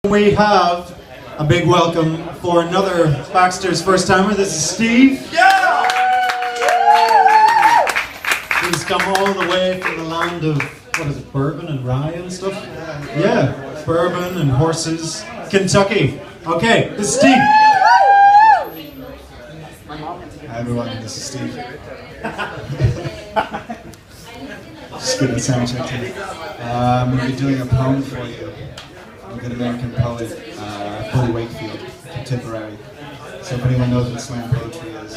We have a big welcome for another Baxter's first timer. This is Steve. Yeah! He's come all the way from the land of, what is it, bourbon and rye and stuff? Yeah, bourbon and horses. Kentucky. Okay, this is Steve. Hi everyone, this is Steve. Just good at sound check here. I'm going to be doing a poem for you. I'm a good American poet, Wakefield, contemporary. So if anyone knows what slam poetry is,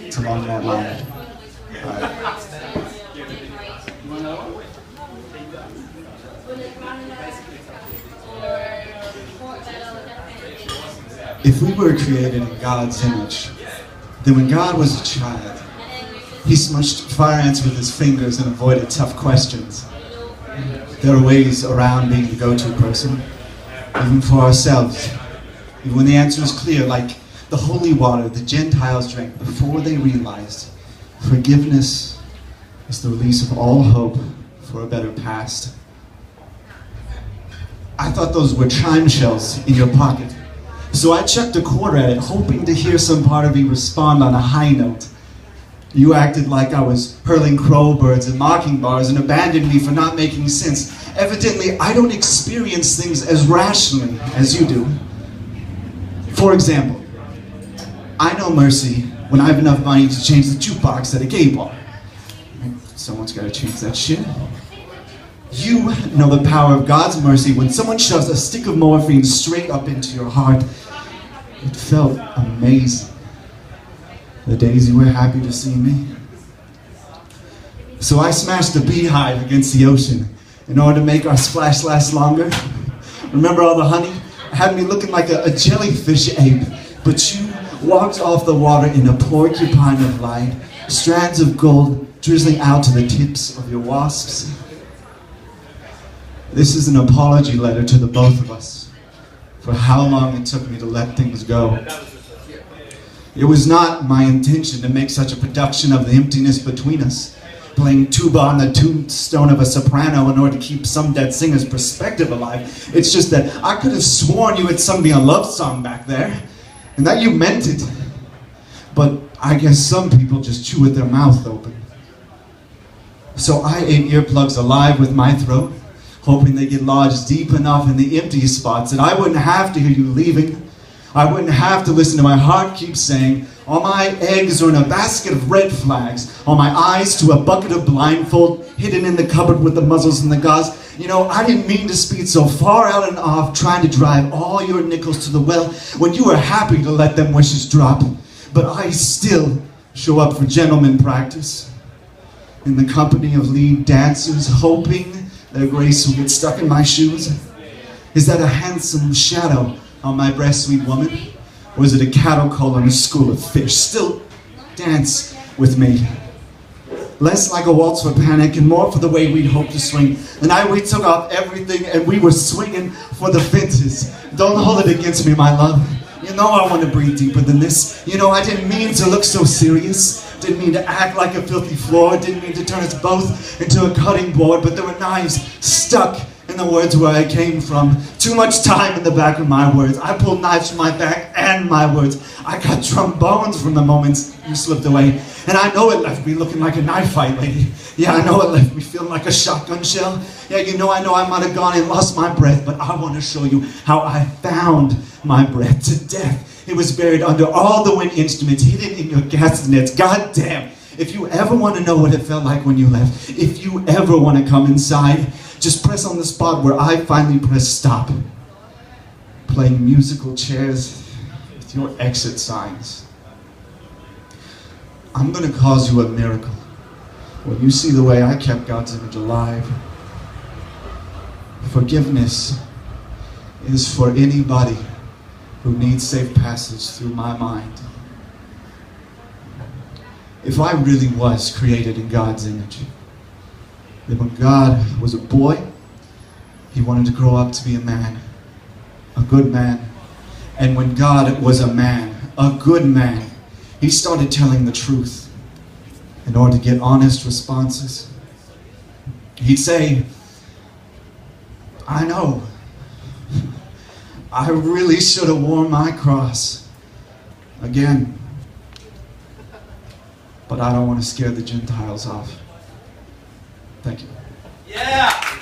it's along that line. If we were created in God's image, then when God was a child, he smudged fire ants with his fingers and avoided tough questions. There are ways around being the go-to person, even for ourselves. Even when the answer is clear, like the holy water the Gentiles drank before they realized forgiveness is the release of all hope for a better past. I thought those were chime shells in your pocket, so I chucked a quarter at it, hoping to hear some part of you respond on a high note. You acted like I was hurling crowbirds and mockingbirds and abandoned me for not making sense. Evidently, I don't experience things as rationally as you do. For example, I know mercy when I have enough money to change the jukebox at a gay bar. Someone's got to change that shit. You know the power of God's mercy when someone shoves a stick of morphine straight up into your heart. It felt amazing. The days you were happy to see me. So I smashed a beehive against the ocean in order to make our splash last longer. Remember all the honey? It had me looking like a jellyfish ape, but you walked off the water in a porcupine of light, strands of gold drizzling out to the tips of your wasps. This is an apology letter to the both of us for how long it took me to let things go. It was not my intention to make such a production of the emptiness between us, playing tuba on the tombstone of a soprano in order to keep some dead singer's perspective alive. It's just that I could have sworn you had sung me a love song back there, and that you meant it. But I guess some people just chew with their mouth open. So I ate earplugs alive with my throat, hoping they get lodged deep enough in the empty spots that I wouldn't have to hear you leaving. I wouldn't have to listen to my heart keep saying, all my eggs are in a basket of red flags, all my eyes to a bucket of blindfold, hidden in the cupboard with the muzzles and the gauze. You know, I didn't mean to speed so far out and off, trying to drive all your nickels to the well when you were happy to let them wishes drop. But I still show up for gentleman practice, in the company of lead dancers, hoping their grace will get stuck in my shoes. Is that a handsome shadow on my breast, sweet woman? Or is it a cattle call in a school of fish? Still dance with me. Less like a waltz for panic and more for the way we'd hoped to swing. The night we took off everything and we were swinging for the fences. Don't hold it against me, my love. You know I want to breathe deeper than this. You know I didn't mean to look so serious. Didn't mean to act like a filthy floor. Didn't mean to turn us both into a cutting board. But there were knives stuck in the words where I came from. Too much time in the back of my words. I pulled knives from my back and my words. I got trombones from the moments you slipped away. And I know it left me looking like a knife fight lady. Yeah, I know it left me feeling like a shotgun shell. Yeah, I know I might have gone and lost my breath, but I want to show you how I found my breath to death. It was buried under all the wind instruments, hidden in your gas nets. God damn. If you ever want to know what it felt like when you left, if you ever want to come inside, just press on the spot where I finally pressed stop. Playing musical chairs with your exit signs. I'm going to cause you a miracle when you see the way I kept God's image alive. Forgiveness is for anybody who needs safe passage through my mind. If I really was created in God's image, then when God was a boy, he wanted to grow up to be a man, a good man. And when God was a man, a good man, he started telling the truth in order to get honest responses. He'd say, I know I really should have worn my cross again. But I don't want to scare the Gentiles off. Thank you. Yeah!